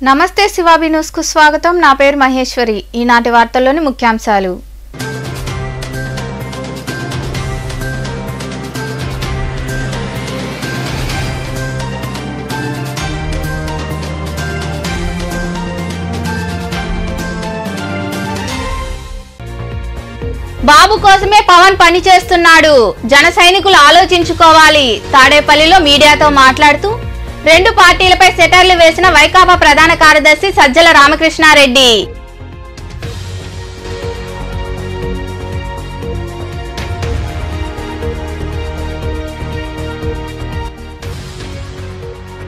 నమస్తే శివాబి న్యూస్ కు స్వాగతం. నా పేరు మహేశ్వరి. ఈనాటి వార్తల్లోని ముఖ్యాంశాలు. బాబు కోసమే పవన్ పని చేస్తున్నాడు. జన సైనికులు ఆలోచించుకోవాలి. తాడేపల్లిలో మీడియాతో మాట్లాడుతూ రెండు పార్టీలపై సెటర్లు వేసిన వైకాపా ప్రధాన కార్యదర్శి సజ్జల రామకృష్ణారెడ్డి.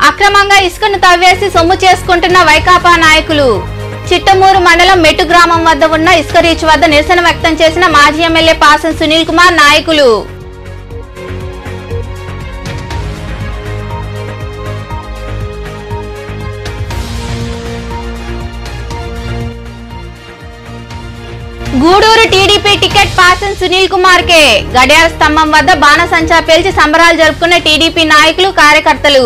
అక్రమంగా ఇసుకను తవ్వేసి సొమ్ము చేసుకుంటున్న వైకాపా నాయకులు. చిట్టమూరు మండలం మెట్టు గ్రామం వద్ద ఉన్న ఇసుక రీచ్ వద్ద నిరసన వ్యక్తం చేసిన మాజీ ఎమ్మెల్యే పాసం సునీల్ కుమార్ నాయకులు. గూడూరు టీడీపీ టికెట్ పాసం సునీల్ కుమార్ కే. గడియార స్తంభం వద్ద బాణసంచా పేల్చి సంబరాలు జరుపుకున్న టీడీపీ నాయకులు, కార్యకర్తలు.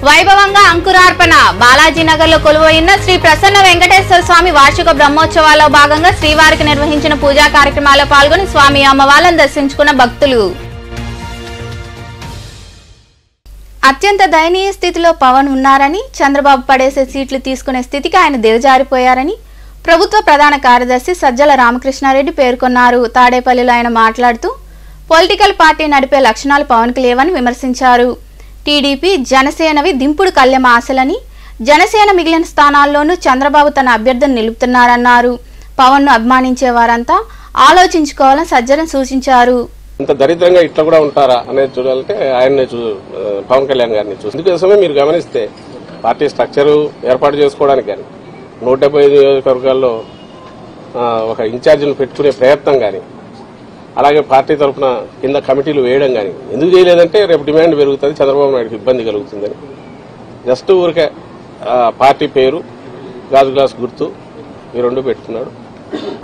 వైభవంగా అంకురార్పణ. బాలాజీనగర్ లో కొలువైన శ్రీ ప్రసన్న వెంకటేశ్వర స్వామి వార్షిక బ్రహ్మోత్సవాల్లో భాగంగా శ్రీవారికి నిర్వహించిన పూజా కార్యక్రమాల్లో పాల్గొని స్వామి అమ్మవార్లను దర్శించుకున్న భక్తులు. అత్యంత దయనీయ స్థితిలో పవన్ ఉన్నారని, చంద్రబాబు పడేసే సీట్లు తీసుకునే స్థితికి ఆయన దిగజారిపోయారని ప్రభుత్వ ప్రధాన కార్యదర్శి సజ్జల రామకృష్ణారెడ్డి పేర్కొన్నారు. తాడేపల్లిలో ఆయన మాట్లాడుతూ పొలిటికల్ పార్టీ నడిపే లక్షణాలు పవన్కి లేవని విమర్శించారు. టీడీపీ, జనసేనవి దింపుడు కళ్యమ ఆశలని, జనసేన మిగిలిన స్థానాల్లోనూ చంద్రబాబు తన అభ్యర్థిని నిలుపుతున్నారన్నారు. పవన్ ను అభిమానించే వారంతా ఆలోచించుకోవాలని సజ్జల సూచించారు. ఇంత దరిద్రంగా ఇట్లా కూడా ఉంటారా అనేది చూడాలంటే ఆయన్నే పవన్ కళ్యాణ్ గారిని చూసి. అందుకోసమే మీరు గమనిస్తే పార్టీ స్ట్రక్చరు ఏర్పాటు చేసుకోవడానికి కానీ 175 నియోజకవర్గాల్లో ఒక ఇన్ఛార్జిని పెట్టుకునే ప్రయత్నం కానీ, అలాగే పార్టీ తరఫున కింద కమిటీలు వేయడం కానీ ఎందుకు చేయలేదంటే రేపు డిమాండ్ పెరుగుతుంది, చంద్రబాబు నాయుడుకి ఇబ్బంది కలుగుతుందని. జస్ట్ ఊరికే పార్టీ పేరు, గాజు గ్లాస్ గుర్తు ఈ రెండు పెట్టుకున్నాడు.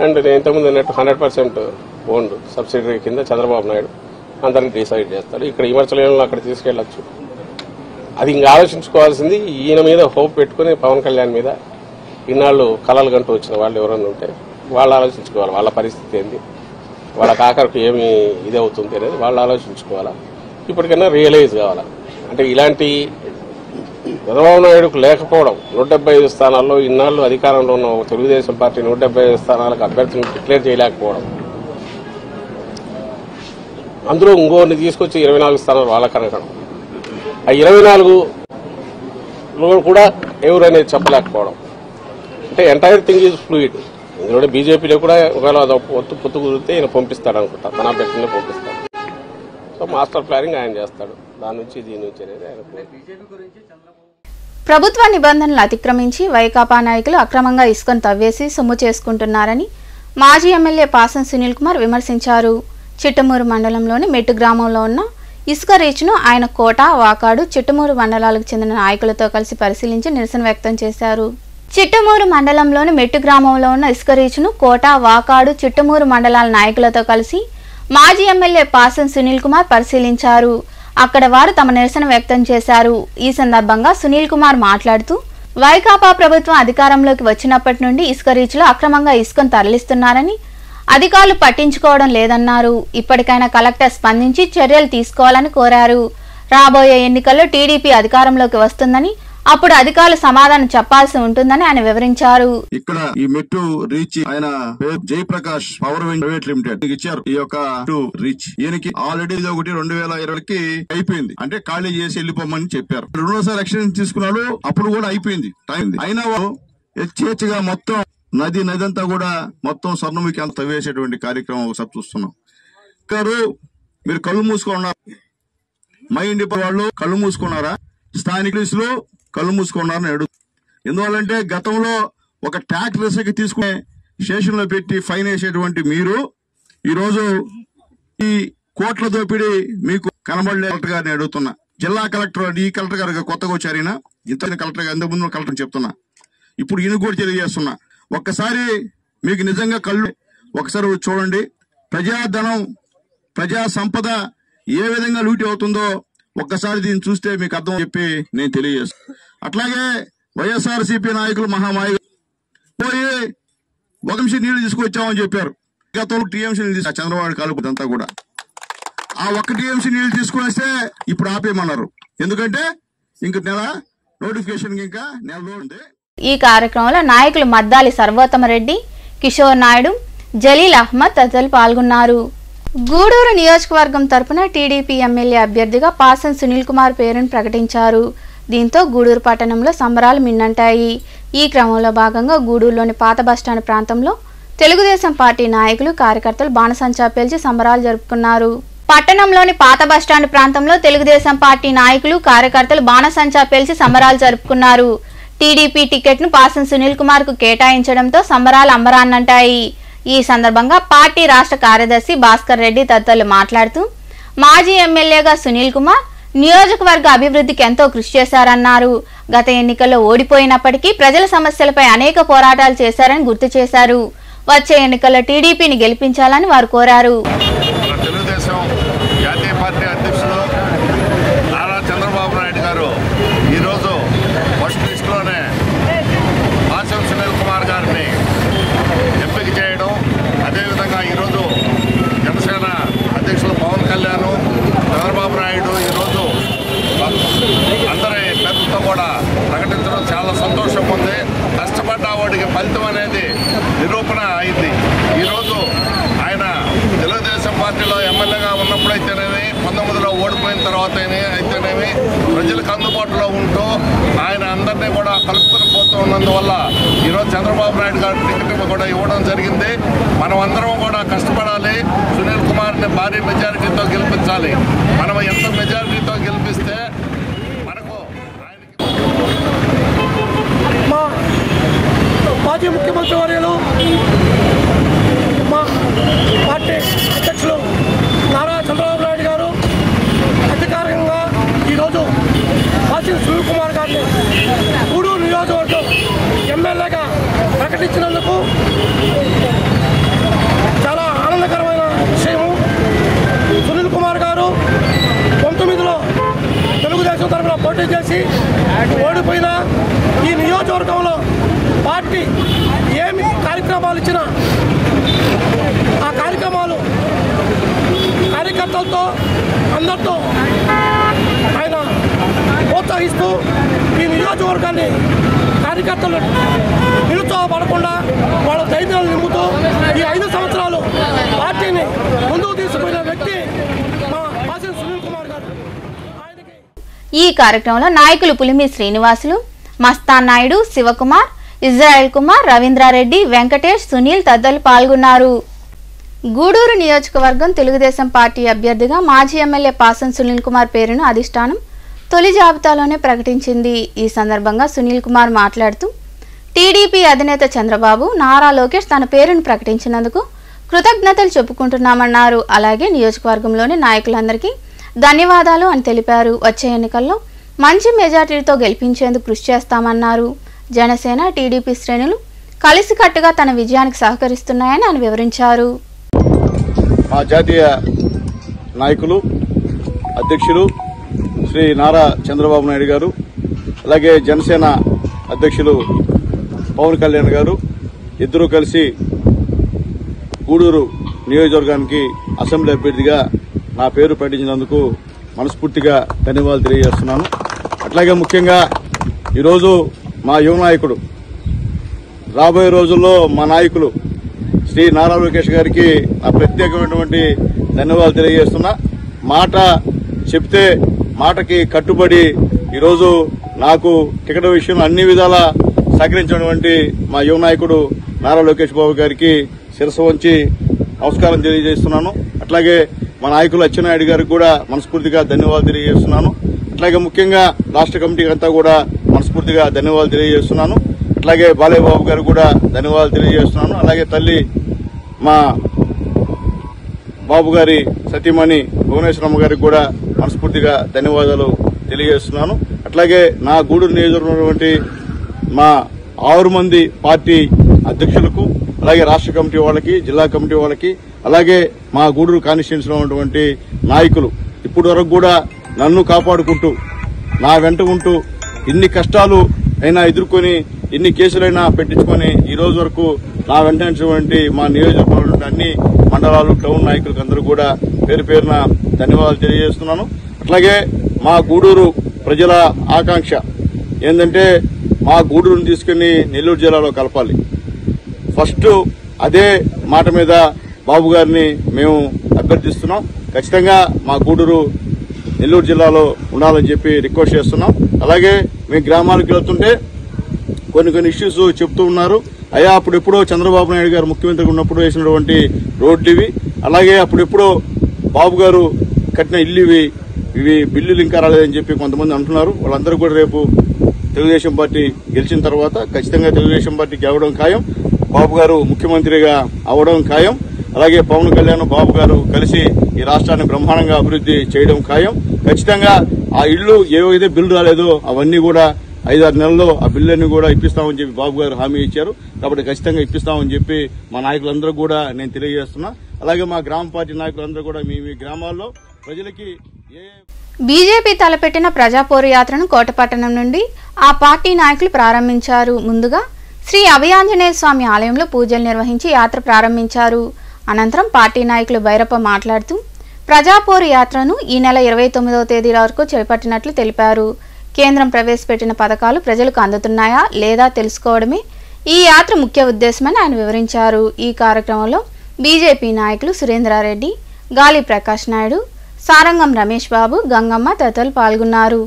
అండ్ నేను ఇంతకుముందు అన్నట్టు 100% ఓన్డ్ సబ్సిడరీ కింద చంద్రబాబు నాయుడు అందరినీ డిసైడ్ చేస్తాడు. ఇక్కడ విమర్శలను అక్కడ తీసుకెళ్లొచ్చు. అది ఇంకా ఆలోచించుకోవాల్సింది ఈయన మీద హోప్ పెట్టుకుని పవన్ కళ్యాణ్ మీద ఇన్నాళ్ళు కలలు గంటూ వచ్చిన వాళ్ళు ఎవరన్నా ఉంటే వాళ్ళు ఆలోచించుకోవాలి. వాళ్ళ పరిస్థితి ఏంది, వాళ్ళ ఆఖరికి ఏమి ఇది అవుతుంది అనేది వాళ్ళు ఆలోచించుకోవాలా. ఇప్పటికైనా రియలైజ్ కావాలా. అంటే ఇలాంటి చంద్రబాబు నాయుడుకు లేకపోవడం, 175 స్థానాల్లో ఇన్నాళ్ళు అధికారంలో ఉన్న తెలుగుదేశం పార్టీ 175 స్థానాలకు అభ్యర్థులను డిక్లేర్ చేయలేకపోవడం, అందులో ఇంకోరిని తీసుకొచ్చి 24 స్థానాలు వాళ్ళ కనకడం, ఆ 24లో కూడా ఎవరనేది చెప్పలేకపోవడం. అంటే ఎంటైర్ థింగ్ ఈజ్ ఫ్లూయిడ్. ఇందులో బీజేపీలో కూడా ఒకవేళ పొత్తు కుదిరితే ఈయన పంపిస్తాడు అనుకుంటా, తన అభ్యర్థులనే పంపిస్తాడు. సో మాస్టర్ ప్లానింగ్ ఆయన చేస్తాడు. దాని నుంచి దీని నుంచి అనేది ఆయన. ప్రభుత్వ నిబంధనలు అతిక్రమించి వైకాపా నాయకులు అక్రమంగా ఇసుకను తవ్వేసి సొమ్ము చేసుకుంటున్నారని మాజీ ఎమ్మెల్యే పాసం సునీల్ కుమార్ విమర్శించారు. చిట్టమూరు మండలంలోని మెట్టు గ్రామంలో ఉన్న ఇసుక రీచ్ను ఆయన కోట, వాకాడు, చిట్టమూరు మండలాలకు చెందిన నాయకులతో కలిసి పరిశీలించి నిరసన వ్యక్తం చేశారు. చిట్టమూరు మండలంలోని మెట్టు గ్రామంలో ఉన్న ఇసుక రీచ్ను కోట, వాకాడు, చిట్టమూరు మండలాల నాయకులతో కలిసి మాజీ ఎమ్మెల్యే పాసం సునీల్ కుమార్ పరిశీలించారు. అక్కడ వారు తమ నిరసన వ్యక్తం చేశారు. ఈ సందర్భంగా సునీల్ కుమార్ మాట్లాడుతూ వైకాపా ప్రభుత్వం అధికారంలోకి వచ్చినప్పటి నుండి ఇసుక రీచ్లో అక్రమంగా ఇసుకను తరలిస్తున్నారని, అధికారులు పట్టించుకోవడం లేదన్నారు. ఇప్పటికైనా కలెక్టర్ స్పందించి చర్యలు తీసుకోవాలని కోరారు. రాబోయే ఎన్నికల్లో టీడీపీ అధికారంలోకి వస్తుందని, అప్పుడు అధికారులు సమాధానం చెప్పాల్సి ఉంటుందని ఆయన వివరించారు. ఇక్కడ ఈ మెట్టు రీచ్ ఆయన జయప్రకాష్ పవర్ ప్రైవేట్ లిమిటెడ్ ఇచ్చారు. ఈ యొక్క రీచ్ ఈయనకి ఆల్రెడీ ఇది ఒకటి 2020కి అయిపోయింది. అంటే ఖాళీ చేసి వెళ్ళిపోమని చెప్పారు. రెండోసారి ఎక్స్టెన్షన్ తీసుకున్నాడు, అప్పుడు కూడా అయిపోయింది టైం. అయినా యథేచ్ఛగా మొత్తం నది అంతా కూడా మొత్తం స్వర్ణముఖి అంత తవ్వేసేటువంటి కార్యక్రమం ఒకసారి చూస్తున్నాం. మీరు కళ్ళు మూసుకున్నారు, మైండ్ వాళ్ళు కళ్ళు మూసుకున్నారా, స్థానికులు కళ్ళు మూసుకున్నారని అడుగు. ఎందువల్లంటే గతంలో ఒక ట్యాక్స్ తీసుకునే స్టేషన్ లో పెట్టి ఫైన్ వేసేటువంటి మీరు ఈరోజు ఈ కోట్ల దోపిడీ మీకు కనబడలే. కలెక్టర్ గారిని అడుగుతున్నా, జిల్లా కలెక్టర్ ఈ కలెక్టర్ గారు కొత్తగా వచ్చారైనా, ఇంత కలెక్టర్ గారు ఇంతకుముందు కలెక్టర్ చెప్తున్నా, ఇప్పుడు ఈయన కూడా తెలియజేస్తున్నా. ఒక్కసారి మీకు నిజంగా కళ్ళు ఒకసారి చూడండి. ప్రజాధనం ప్రజా సంపద ఏ విధంగా లూటీ అవుతుందో ఒక్కసారి దీన్ని చూస్తే మీకు అర్థం చెప్పి నేను తెలియజేస్తాను. అట్లాగే వైఎస్ఆర్సీపీ నాయకులు మహామాయ పోయి ఒక నిమిషం నీళ్లు తీసుకొచ్చామని చెప్పారు. గతంలో టీఎంసీ నీళ్ళు తీసుకు చంద్రబాబు కాలుపుదంతా కూడా ఆ ఒక్క టీఎంసీ నీళ్లు తీసుకుని వస్తే ఇప్పుడు ఆపేయమన్నారు. ఎందుకంటే ఇంక నెల నోటిఫికేషన్ ఇంకా నెల ఉంది. ఈ కార్యక్రమంలో నాయకులు మద్దాలి సర్వోత్తమరెడ్డి, కిషోర్ నాయుడు, జలీల్ అహ్మద్ తదితరులు పాల్గొన్నారు. గూడూరు నియోజకవర్గం తరపున టీడీపీ ఎమ్మెల్యే అభ్యర్థిగా పాసన్ సునీల్ కుమార్ పేరును ప్రకటించారు. దీంతో గూడూరు పట్టణంలో సంబరాలు మిన్నంటాయి. ఈ క్రమంలో భాగంగా గూడూరులోని పాత బస్టాండ్ ప్రాంతంలో తెలుగుదేశం పార్టీ నాయకులు కార్యకర్తలు బాణసంచా పేల్చి సంబరాలు జరుపుకున్నారు. పట్టణంలోని పాత బస్టాండ్ ప్రాంతంలో తెలుగుదేశం పార్టీ నాయకులు కార్యకర్తలు బాణసంచా పేల్చి సంబరాలు జరుపుకున్నారు. టీడీపీ టికెట్ను పాసన్ సునీల్ కుమార్ కు కేటాయించడంతో సంబరాలు అంబరాన్నంటాయి. ఈ సందర్భంగా పార్టీ రాష్ట్ర కార్యదర్శి భాస్కర్ రెడ్డి తదితరులు మాట్లాడుతూ మాజీ ఎమ్మెల్యేగా సునీల్ కుమార్ నియోజకవర్గ అభివృద్ధికి ఎంతో కృషి చేశారన్నారు. గత ఎన్నికల్లో ఓడిపోయినప్పటికీ ప్రజల సమస్యలపై అనేక పోరాటాలు చేశారని గుర్తు చేశారు. వచ్చే ఎన్నికల్లో టీడీపీని గెలిపించాలని వారు కోరారు. తెలుగుదేశం జాతీయ పార్టీ అధ్యక్షులు నారా చంద్రబాబు నాయుడు గారు ఈరోజు ఫస్ట్ లిస్టులోనే పాసన్ సునీల్ కుమార్ గారిని ఎంపిక చేయడం, అదేవిధంగా ఈరోజు జనసేన అధ్యక్షులు పవన్ కళ్యాణ్, చంద్రబాబు నాయుడు ఈరోజు అందరి పెద్దలతో కూడా ప్రకటించడం చాలా సంతోషం ఉంది. కష్టపడ్డ వాడికి ఫలితం అనేది నిరూపణ అయింది. ఈరోజు ఆయన తెలుగుదేశం పార్టీలో ఎమ్మెల్యేగా ఉన్నప్పుడైతేనేమి, 19లో ఓడిపోయిన తర్వాత అయితేనేమి ప్రజలకు అందుబాటులో ఉంటూ ఆయన అందరినీ కూడా కలుపుకొని పోతూ ఉన్నందువల్ల ఈరోజు చంద్రబాబు నాయుడు గారి టికెట్ కూడా ఇవ్వడం జరిగింది. మనం అందరం కూడా కష్టపడాలి. సునీల్ కుమార్ని భారీ మెజారిటీతో గెలిపించాలి. మనం ఎంత మెజారిటీతో గెలిపిస్తే మనకు మా మాజీ ముఖ్యమంత్రి వర్యులు, మా పార్టీ అధ్యక్షులు నారా చంద్రబాబు నాయుడు గారు అధికారికంగా ఈరోజు పాసన్ సునీల్ కుమార్ గారిని గూడూరు నియోజకవర్గం ఎమ్మెల్యేగా ప్రకటించినందుకు చాలా ఆనందకరమైన విషయము. సునీల్ కుమార్ గారు 19లో తెలుగుదేశం తరఫున పోటీ చేసి ఓడిపోయిన ఈ నియోజకవర్గంలో పార్టీ ఏమి కార్యక్రమాలు ఇచ్చినా ఆ కార్యక్రమాలు కార్యకర్తలతో అందరితో ఆయన ప్రోత్సహిస్తూ ఈ నియోజకవర్గాన్ని కార్యకర్తలు నిరుత్సాహపడకుండా వాళ్ళ ధైర్యాలు నింపుతూ ఈ 5 సంవత్సరాలు పార్టీని ముందుకు తీసుకుపోయిన వ్యక్తి మా పాసన్ సునీల్ కుమార్ గారు. ఈ కార్యక్రమంలో నాయకులు పులిమి శ్రీనివాసులు, మస్తాన్ నాయుడు, శివకుమార్, ఇజ్రాయెల్ కుమార్, రవీంద్రారెడ్డి, వెంకటేష్, సునీల్ తదితరులు పాల్గొన్నారు. గూడూరు నియోజకవర్గం తెలుగుదేశం పార్టీ అభ్యర్థిగా మాజీ ఎమ్మెల్యే పాసన్ సునీల్ కుమార్ పేరును అధిష్టానం తొలి జాబితాలోనే ప్రకటించింది. ఈ సందర్భంగా సునీల్ కుమార్ మాట్లాడుతూ టీడీపీ అధినేత చంద్రబాబు, నారా లోకేష్ తన పేరును ప్రకటించినందుకు కృతజ్ఞతలు చెప్పుకుంటున్నామన్నారు. అలాగే నియోజకవర్గంలోని నాయకులందరికీ ధన్యవాదాలు అని తెలిపారు. వచ్చే ఎన్నికల్లో మంచి మెజార్టీతో గెలిపించేందుకు కృషి చేస్తామన్నారు. జనసేన, టీడీపీ శ్రేణులు కలిసికట్టుగా తన విజయానికి సహకరిస్తున్నాయని ఆయన వివరించారు. మా జాతీయ నాయకులు అధ్యక్షులు శ్రీ నారా చంద్రబాబు నాయుడు గారు, అలాగే జనసేన అధ్యక్షులు పవన్ కళ్యాణ్ గారు ఇద్దరూ కలిసి గూడూరు నియోజకవర్గానికి అసెంబ్లీ అభ్యర్థిగా నా పేరు ప్రకటించినందుకు మనస్ఫూర్తిగా ధన్యవాదాలు తెలియజేస్తున్నాను. అట్లాగే ముఖ్యంగా ఈరోజు మా యువ నాయకుడు, రాబోయే రోజుల్లో మా నాయకులు శ్రీ నారా లోకేష్ గారికి నా ప్రత్యేకమైనటువంటి ధన్యవాదాలు తెలియజేస్తున్నా. మాట చెప్తే మాటకి కట్టుబడి ఈరోజు నాకు టికెట్ విషయంలో అన్ని విధాలా సహకరించినటువంటి మా యువ నాయకుడు నారా లోకేష్ బాబు గారికి శిరస్సు వంచి నమస్కారం తెలియజేస్తున్నాను. అట్లాగే మా నాయకులు అచ్చెన్నాయుడు గారికి కూడా మనస్ఫూర్తిగా ధన్యవాదాలు తెలియజేస్తున్నాను. అట్లాగే ముఖ్యంగా రాష్ట్ర కమిటీకి అంతా కూడా మనస్ఫూర్తిగా ధన్యవాదాలు తెలియజేస్తున్నాను. అట్లాగే బాలయ్య బాబు గారికి కూడా ధన్యవాదాలు తెలియజేస్తున్నాను. అలాగే తల్లి మా బాబు గారి సతీమణి భువనేశ్వరమ్మ గారికి కూడా మనస్ఫూర్తిగా ధన్యవాదాలు తెలియజేస్తున్నాను. అట్లాగే నా గూడూరు నియోజకవర్గం మా 6 మంది పార్టీ అధ్యక్షులకు, అలాగే రాష్ట్ర కమిటీ వాళ్ళకి, జిల్లా కమిటీ వాళ్ళకి, అలాగే మా గూడూరు కాన్స్టిట్యున్సీలో ఉన్నటువంటి నాయకులు ఇప్పటి వరకు కూడా నన్ను కాపాడుకుంటూ నా వెంట ఉంటూ ఇన్ని కష్టాలు అయినా ఎదుర్కొని ఇన్ని కేసులైనా పెట్టించుకొని ఈ రోజు వరకు నా వెంటనే మా నియోజకవర్గంలో అన్ని మండలాలు, టౌన్ నాయకులకు అందరూ కూడా పేరు పేరున ధన్యవాదాలు తెలియజేస్తున్నాను. అట్లాగే మా గూడూరు ప్రజల ఆకాంక్ష ఏంటంటే మా గూడూరును తీసుకుని నెల్లూరు జిల్లాలో కలపాలి. ఫస్ట్ అదే మాట మీద బాబు గారిని మేము అభ్యర్థిస్తున్నాం. ఖచ్చితంగా మా గూడూరు నెల్లూరు జిల్లాలో ఉండాలని చెప్పి రిక్వెస్ట్ చేస్తున్నాం. అలాగే మీ గ్రామాలకు వెళ్తుంటే కొన్ని ఇష్యూస్ చెప్తూ ఉన్నారు. అయ్యా అప్పుడెప్పుడో చంద్రబాబు నాయుడు గారు ముఖ్యమంత్రిగా ఉన్నప్పుడు వేసినటువంటి రోడ్లు ఇవి, అలాగే అప్పుడెప్పుడో బాబు గారు కట్టిన ఇల్లు ఇవి బిల్లులు ఇంకా రాలేదని చెప్పి కొంతమంది అంటున్నారు. వాళ్ళందరూ కూడా రేపు తెలుగుదేశం పార్టీ గెలిచిన తర్వాత ఖచ్చితంగా తెలుగుదేశం పార్టీ గెలవడం ఖాయం, బాబు గారు ముఖ్యమంత్రిగా అవడం ఖాయం. అలాగే పవన్ కళ్యాణ్, బాబు గారు కలిసి ఈ రాష్ట్రాన్ని బ్రహ్మాండంగా అభివృద్ధి చేయడం ఖాయం. ఖచ్చితంగా ఆ ఇళ్లు ఏవైతే బిల్లు రాలేదో అవన్నీ కూడా 5-6 నెలల్లో ఆ బిల్లుని కూడా ఇప్పిస్తామని చెప్పి బాబు గారు హామీ ఇచ్చారు. కాబట్టి ఖచ్చితంగా ఇప్పిస్తామని చెప్పి మా నాయకులందరూ కూడా నేను తెలియజేస్తున్నా. అలాగే మా గ్రామ పార్టీ నాయకులందరూ కూడా మీ గ్రామాల్లో ప్రజలకి బీజేపీ తలపెట్టిన ప్రజాపోరు యాత్రను కోటపట్టణం నుండి ఆ పార్టీ నాయకులు ప్రారంభించారు. ముందుగా శ్రీ అభయాంజనేయ స్వామి ఆలయంలో పూజలు నిర్వహించి యాత్ర ప్రారంభించారు. అనంతరం పార్టీ నాయకులు భైరప్ప మాట్లాడుతూ ప్రజాపోరు యాత్రను ఈ నెల 29వ తేదీ వరకు చేపట్టినట్లు తెలిపారు. కేంద్రం ప్రవేశపెట్టిన పథకాలు ప్రజలకు అందుతున్నాయా లేదా తెలుసుకోవడమే ఈ యాత్ర ముఖ్య ఉద్దేశమని ఆయన వివరించారు. ఈ కార్యక్రమంలో బీజేపీ నాయకులు సురేంద్రారెడ్డి, గాలి ప్రకాష్ నాయుడు, సారంగం రమేష్ బాబు, గంగమ్మ తదితరులు పాల్గొన్నారు.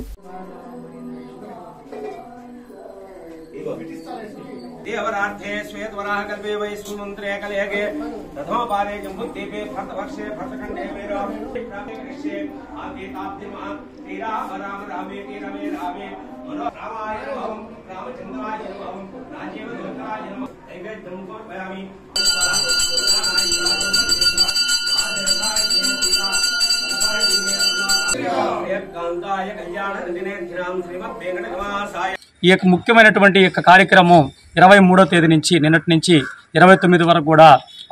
देवरार्थे श्वेतवराह कल्पे वैश्वमन्त्रे कलेगे प्रथमपादे जम्बुद्वीपे भरतवर्षे भरतखण्डे मेरो प्राप्तिकृष्ये आदिताब्दिमा श्रीराम राम रामेति रमे रामे मनो रामाय नमः रामचन्द्राय नमः राजीवदूताय नमः नैवेद्यं समर्पयामि ఏకాంతాయ కళ్యాణ నిధినే ధ్యానం శ్రీమద్ వెంకటరమణాయ. ఈ యొక్క ముఖ్యమైనటువంటి యొక్క కార్యక్రమం 23వ తేదీ నుంచి నిన్నటి నుంచి 29 వరకు కూడా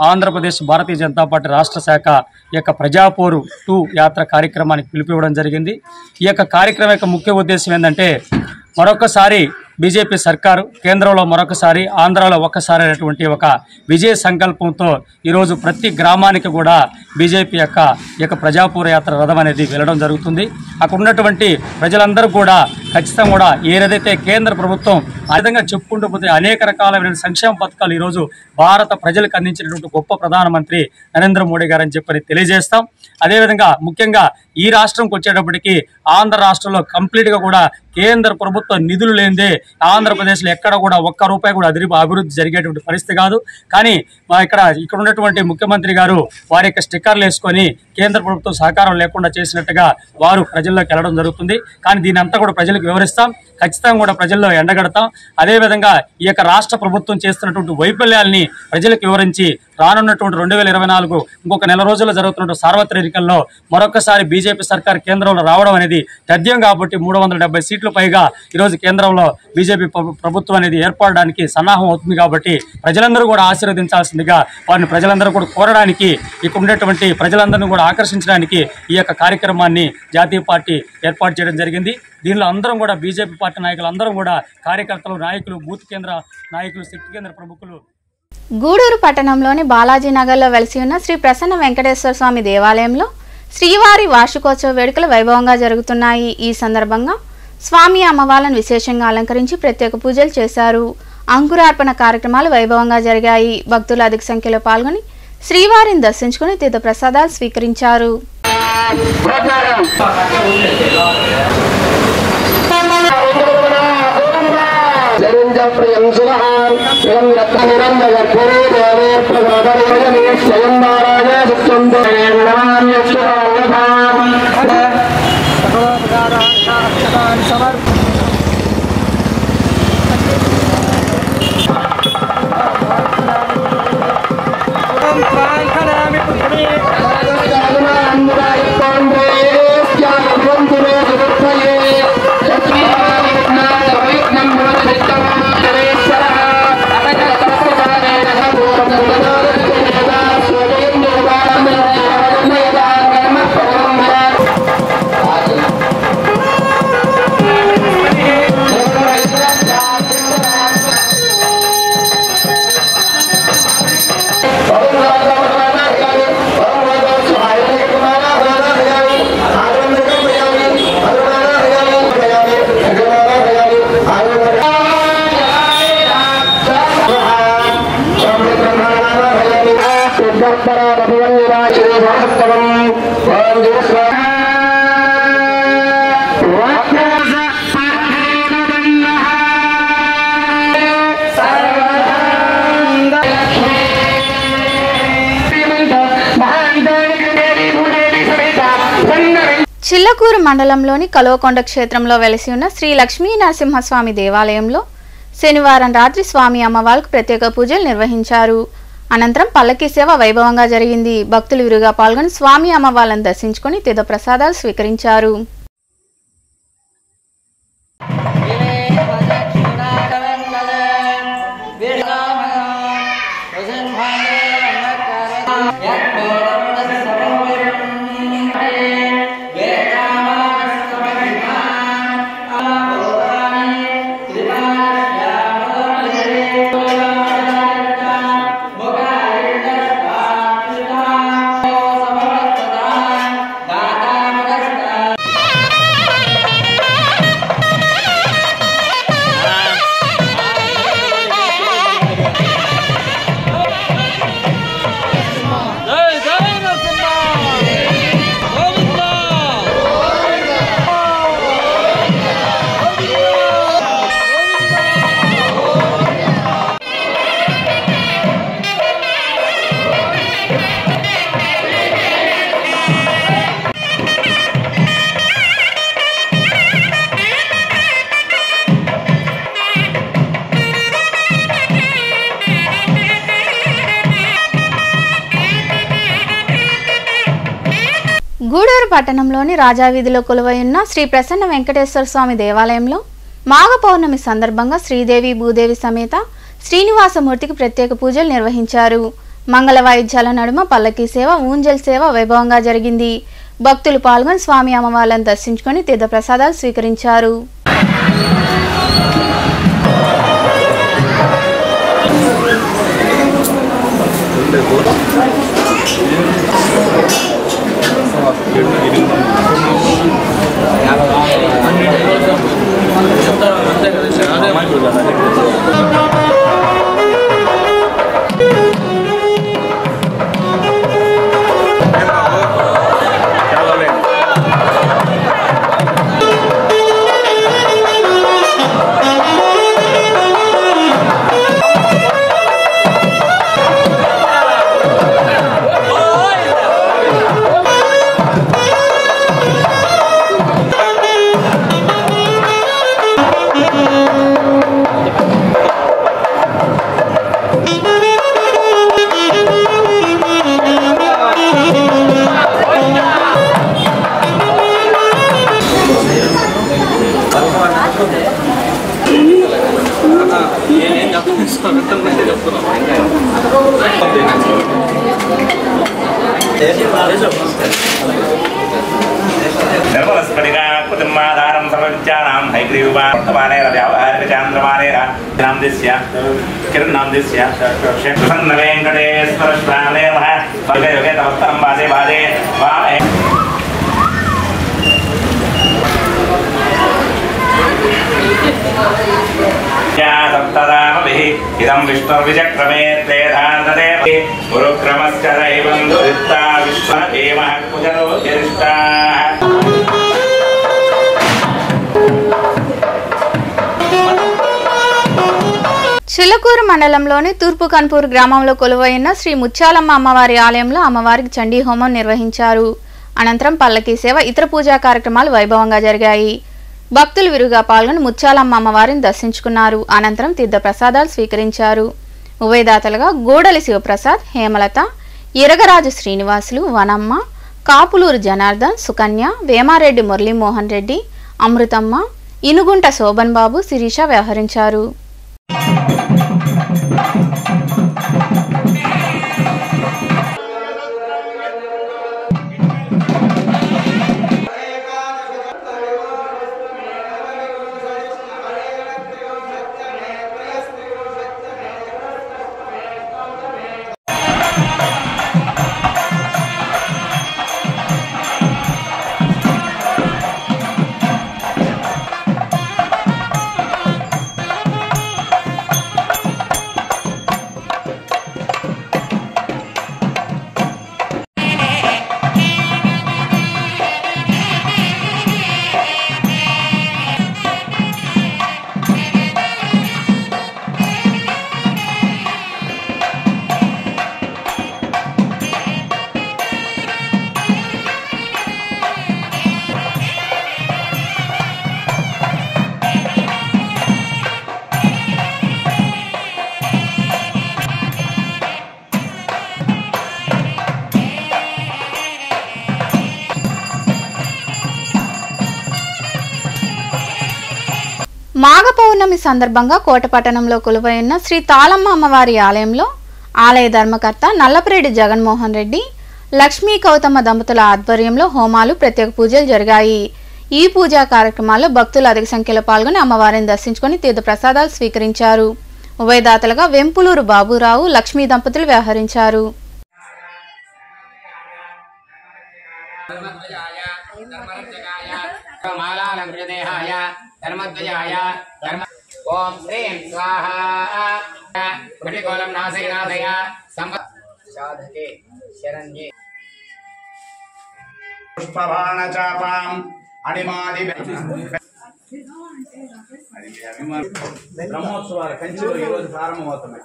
ఆంధ్రప్రదేశ్ భారతీయ జనతా పార్టీ రాష్ట్ర శాఖ ఈ యొక్క ప్రజాపోరు 2 యాత్ర కార్యక్రమానికి పిలుపునివ్వడం జరిగింది. ఈ యొక్క కార్యక్రమం యొక్క ముఖ్య ఉద్దేశం ఏంటంటే మరొకసారి బీజేపీ సర్కారు కేంద్రంలో మరొకసారి, ఆంధ్రాలో ఒక్కసారి అనేటువంటి ఒక విజయ సంకల్పంతో ఈరోజు ప్రతి గ్రామానికి కూడా బీజేపీ యొక్క ప్రజాపూర యాత్ర రథం అనేది వెళ్ళడం జరుగుతుంది. అక్కడ ఉన్నటువంటి ప్రజలందరూ కూడా ఖచ్చితంగా కూడా ఏదైతే కేంద్ర ప్రభుత్వం ఆ విధంగా చెప్పుకుంటూ పోతే అనేక రకాలైన సంక్షేమ పథకాలు ఈరోజు భారత ప్రజలకు అందించినటువంటి గొప్ప ప్రధానమంత్రి నరేంద్ర మోడీ గారు అని చెప్పని తెలియజేస్తాం. అదేవిధంగా ముఖ్యంగా ఈ రాష్ట్రంకి వచ్చేటప్పటికి ఆంధ్ర రాష్ట్రంలో కంప్లీట్గా కూడా కేంద్ర ప్రభుత్వ నిధులు లేనిదే ఆంధ్రప్రదేశ్లో ఎక్కడ కూడా ఒక్క రూపాయి కూడా అభివృద్ధి జరిగేటువంటి పరిస్థితి కాదు. కానీ ఇక్కడ ఉన్నటువంటి ముఖ్యమంత్రి గారు వారి యొక్క స్టిక్కర్లు వేసుకొని కేంద్ర ప్రభుత్వం సహకారం లేకుండా చేసినట్టుగా వారు ప్రజల్లోకి వెళ్ళడం జరుగుతుంది. కానీ దీని అంతా కూడా ప్రజలకు వివరిస్తాం, ఖచ్చితంగా కూడా ప్రజల్లో ఎండగడతాం. అదేవిధంగా ఈ యొక్క రాష్ట్ర ప్రభుత్వం చేస్తున్నటువంటి వైఫల్యాల్ని ప్రజలకు వివరించి రానున్నటువంటి 2024 ఇంకొక నెల రోజుల్లో జరుగుతున్నటువంటి సార్వత్రిక ఎన్నికల్లో మరొకసారి బీజేపీ సర్కార్ కేంద్రంలో రావడం అనేది తథ్యం. కాబట్టి 370 సీట్లు పైగా ఈరోజు కేంద్రంలో బీజేపీ ప్రభుత్వం అనేది ఏర్పడడానికి సన్నాహం అవుతుంది. కాబట్టి ప్రజలందరూ కూడా ఆశీర్వదించాల్సిందిగా వారిని ప్రజలందరూ కూడా కోరడానికి, ఇక్కడ ఉండేటువంటి ప్రజలందరినీ కూడా ఆకర్షించడానికి ఈ యొక్క కార్యక్రమాన్ని జాతీయ పార్టీ ఏర్పాటు చేయడం జరిగింది. దీనిలో అందరం కూడా బీజేపీ పార్టీ నాయకులు అందరం కూడా కార్యకర్తలు, నాయకులు, బూత్ కేంద్ర నాయకులు, శక్తి కేంద్ర ప్రముఖులు. గూడూరు పట్టణంలోని బాలాజీ నగర్లో వెలిసి ఉన్న శ్రీ ప్రసన్న వెంకటేశ్వర స్వామి దేవాలయంలో శ్రీవారి వార్షికోత్సవ వేడుకలు వైభవంగా జరుగుతున్నాయి. ఈ సందర్భంగా స్వామి అమ్మవార్లను విశేషంగా అలంకరించి ప్రత్యేక పూజలు చేశారు. అంకురార్పణ కార్యక్రమాలు వైభవంగా జరిగాయి. భక్తులు అధిక సంఖ్యలో పాల్గొని శ్రీవారిని దర్శించుకుని తీర్థ ప్రసాదాలు స్వీకరించారు. చిల్లకూరు మండలంలోని కలువకొండ క్షేత్రంలో వెలసి ఉన్న శ్రీ లక్ష్మీ నరసింహస్వామి దేవాలయంలో శనివారం రాత్రి స్వామి అమ్మవారికి ప్రత్యేక పూజలు నిర్వహించారు. అనంతరం పల్లకీ సేవ వైభవంగా జరిగింది. భక్తులు విరిగా పాల్గొని స్వామి అమ్మవార్లను దర్శించుకుని తీర్థ ప్రసాదాలు స్వీకరించారు. గూడూరు పట్టణంలోని రాజావీధిలో కొలువై ఉన్న శ్రీ ప్రసన్న వెంకటేశ్వర స్వామి దేవాలయంలో మాఘ పౌర్ణమి సందర్భంగా శ్రీదేవి భూదేవి సమేత శ్రీనివాసమూర్తికి ప్రత్యేక పూజలు నిర్వహించారు. మంగళ వాయిద్యాల నడుమ పల్లకీ సేవ, ఊంజల్ సేవ వైభవంగా జరిగింది. భక్తులు పాల్గొని స్వామి అమ్మవార్లను దర్శించుకొని తీర్థ ప్రసాదాలు స్వీకరించారు. इदं विष्णुर्विचक्रमे त्रेधानदेव गुरुक्रमस्य दैवं दुरिता विश्वदेवः कुजरो ज्येष्ठाः చిల్లకూరు మండలంలోని తూర్పు కన్పూర్ గ్రామంలో కొలువైన శ్రీ ముత్యాలమ్మ అమ్మవారి ఆలయంలో అమ్మవారికి చండీ హోమం నిర్వహించారు. అనంతరం పల్లకీ సేవ, ఇతర పూజా కార్యక్రమాలు వైభవంగా జరిగాయి. భక్తులు విరిగా పాల్గొని ముత్యాలమ్మ అమ్మవారిని దర్శించుకున్నారు. అనంతరం తీర్థ ప్రసాదాలు స్వీకరించారు. ఉభయదాతలుగా గూడలి శివప్రసాద్, హేమలత, ఇరగరాజు శ్రీనివాసులు, వనమ్మ, కాపులూరు జనార్దన్, సుకన్య, వేమారెడ్డి మురళీమోహన్ రెడ్డి, అమృతమ్మ, ఇనుగుంట శోభన్ బాబు, శిరీష వ్యవహరించారు. మాఘ పౌర్ణమి సందర్భంగా కోటపట్టణంలో కొలువైన శ్రీ తాళమ్మ అమ్మవారి ఆలయంలో ఆలయ ధర్మకర్త నల్లపురెడ్డి జగన్మోహన్ రెడ్డి, లక్ష్మీ కౌతమ్మ దంపతుల ఆధ్వర్యంలో హోమాలు, ప్రత్యేక పూజలు జరిగాయి. ఈ పూజా కార్యక్రమాల్లో భక్తులు అధిక సంఖ్యలో పాల్గొని అమ్మవారిని దర్శించుకుని తీర్థ ప్రసాదాలు స్వీకరించారు. ఉభయదాతలుగా వెంపులూరు బాబురావు, లక్ష్మీ దంపతులు వ్యవహరించారు. ఓం శ్రీం స్వాహా ప్రతికూలం నాశయ సాధకే శరణ్యే పుష్పబాణ చాపాం అణిమాది బ్రహ్మోత్సవాల కంచెలు ఈ రోజు ప్రారంభమవుతున్నాయి.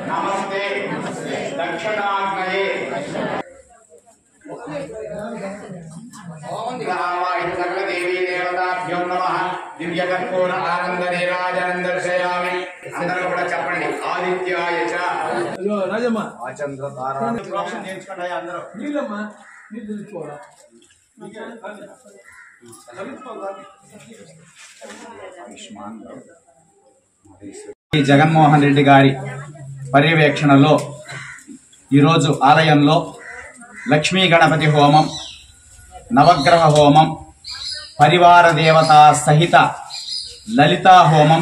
నమస్తే దక్షిణాగ్నయే సకలదేవీ దేవతాభ్యో నమః. దివ్య కర్పూర ఆనంద నీరాజనం దర్శయామి. అందరూ కూడా చెప్పండి. ఆదిత్యాయ చ ఆచంద్ర తారా నేర్చుకోండి అందరూ. జగన్మోహన్ రెడ్డి గారి పర్యవేక్షణలో ఈరోజు ఆలయంలో లక్ష్మీ గణపతి హోమం, నవగ్రహ హోమం, పరివార దేవతా సహిత లలితా హోమం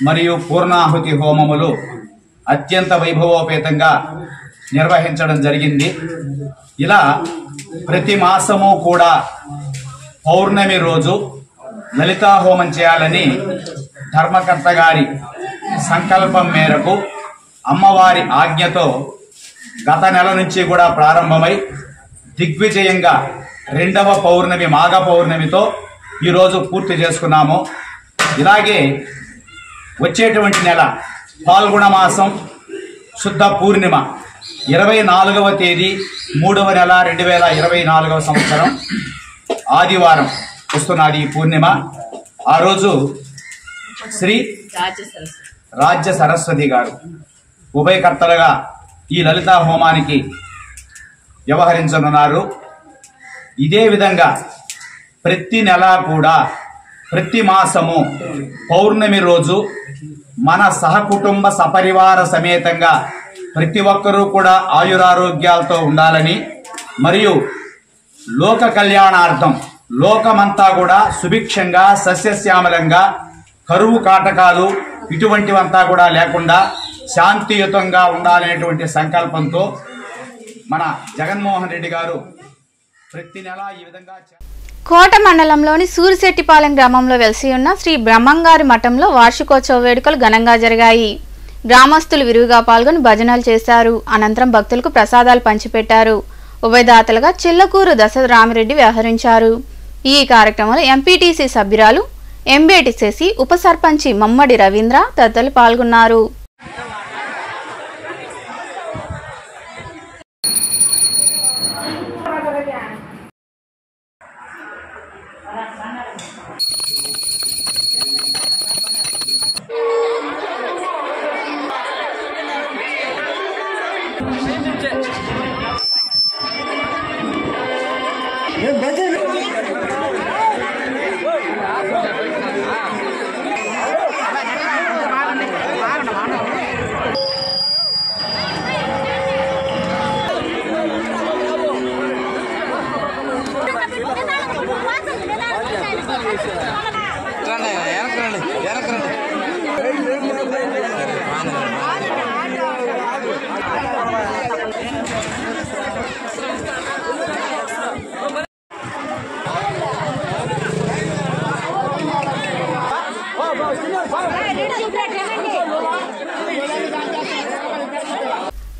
మరియు పూర్ణాహుతి హోమములు అత్యంత వైభవోపేతంగా నిర్వహించడం జరిగింది. ఇలా ప్రతి మాసము కూడా పౌర్ణమి రోజు లలితా హోమం చేయాలని ధర్మకర్త గారి సంకల్పం మేరకు అమ్మవారి ఆజ్ఞతో గత నెల నుంచి కూడా ప్రారంభమై దిగ్విజయంగా రెండవ పౌర్ణమి మాఘ పౌర్ణమితో ఈరోజు పూర్తి చేసుకున్నాము. ఇలాగే వచ్చేటువంటి నెల పాల్గొన మాసం శుద్ధ పూర్ణిమ 24వ తేదీ 3వ నెల 2024వ సంవత్సరం ఆదివారం వస్తున్నది ఈ పూర్ణిమ. ఆ రోజు శ్రీ రాజ్య సరస్వతి గారు ఉభయకర్తలుగా ఈ లలితా హోమానికి వ్యవహరించనున్నారు. ఇదే విధంగా ప్రతి నెల కూడా ప్రతి మాసము పౌర్ణమి రోజు మన సహకుటుంబ సపరివార సమేతంగా ప్రతి ఒక్కరూ కూడా ఆయురారోగ్యాలతో ఉండాలని మరియు లోక కళ్యాణార్థం లోకమంతా కూడా సుభిక్షంగా సస్యశ్యామలంగా కరువు కాటకాలు ఇటువంటివంతా కూడా లేకుండా శాంతియుతంగా ఉండాలనేటువంటి సంకల్పంతో మన జగన్మోహన్ రెడ్డి గారు ప్రతి నెల ఈ విధంగా కోట మండలంలోని సూరిశెట్టిపాలెం గ్రామంలో వెలిసి ఉన్న శ్రీ బ్రహ్మంగారి మఠంలో వార్షికోత్సవ వేడుకలు ఘనంగా జరిగాయి. గ్రామస్తులు విరివిగా పాల్గొని భజనలు చేశారు. అనంతరం భక్తులకు ప్రసాదాలు పంచిపెట్టారు. ఉభయదాతలుగా చిల్లకూరు దశరామిరెడ్డి వ్యవహరించారు. ఈ కార్యక్రమంలో ఎంపీటీసీ సభ్యురాలు ఎంబేటిసేసి ఉప సర్పంచి మమ్మడి రవీంద్ర తదితరులు పాల్గొన్నారు.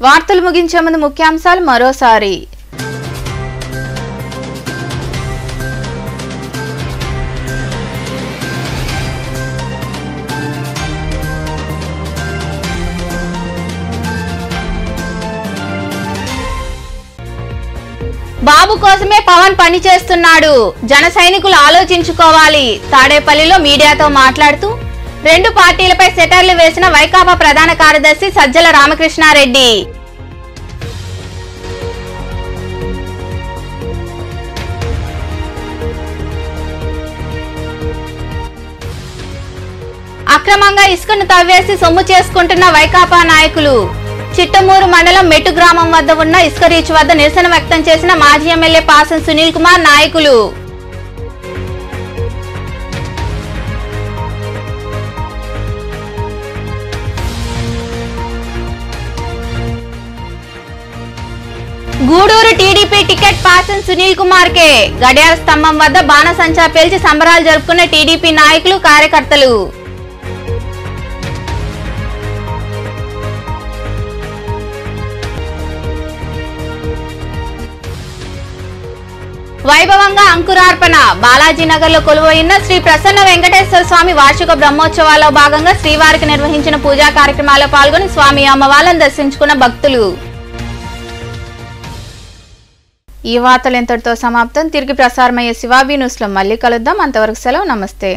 వార్తలు ముగించే ముందు ముఖ్యాంశాలు మరోసారి. బాబు కోసమే పవన్ పని చేస్తున్నాడు, జన సైనికులు ఆలోచించుకోవాలి. తాడేపల్లిలో మీడియాతో మాట్లాడుతూ 2 పార్టీలపై సెటర్లు వేసిన వైకాపా ప్రధాన కార్యదర్శి సజ్జల రామకృష్ణారెడ్డి. అక్రమంగా ఇసుకను తవ్వేసి సొమ్ము చేసుకుంటున్న వైకాపా నాయకులు. చిట్టమూరు మండలం మెట్టు గ్రామం వద్ద ఉన్న ఇసుక రీచ్ వద్ద నిరసన వ్యక్తం చేసిన మాజీ ఎమ్మెల్యే పాసం సునీల్ కుమార్ నాయకులు. గూడూరు టీడీపీ టికెట్ పాసం సునీల్ కుమార్ కే. గడియార స్తంభం వద్ద బాణసంచా పేల్చి సంబరాలు జరుపుకున్న టీడీపీ నాయకులు కార్యకర్తలు. వైభవంగా అంకురార్పణ. బాలాజీనగర్ లో కొలువైన శ్రీ ప్రసన్న వెంకటేశ్వర స్వామి వార్షిక బ్రహ్మోత్సవాల్లో భాగంగా శ్రీవారికి నిర్వహించిన పూజా కార్యక్రమాల్లో పాల్గొని స్వామి అమ్మవార్లను దర్శించుకున్న భక్తులు. ఈ వార్తలు ఇంతటితో సమాప్తం. తిరిగి ప్రసారమయ్యే శివాబీ న్యూస్ లో మళ్ళీ కలుద్దాం. అంతవరకు సెలవు. నమస్తే.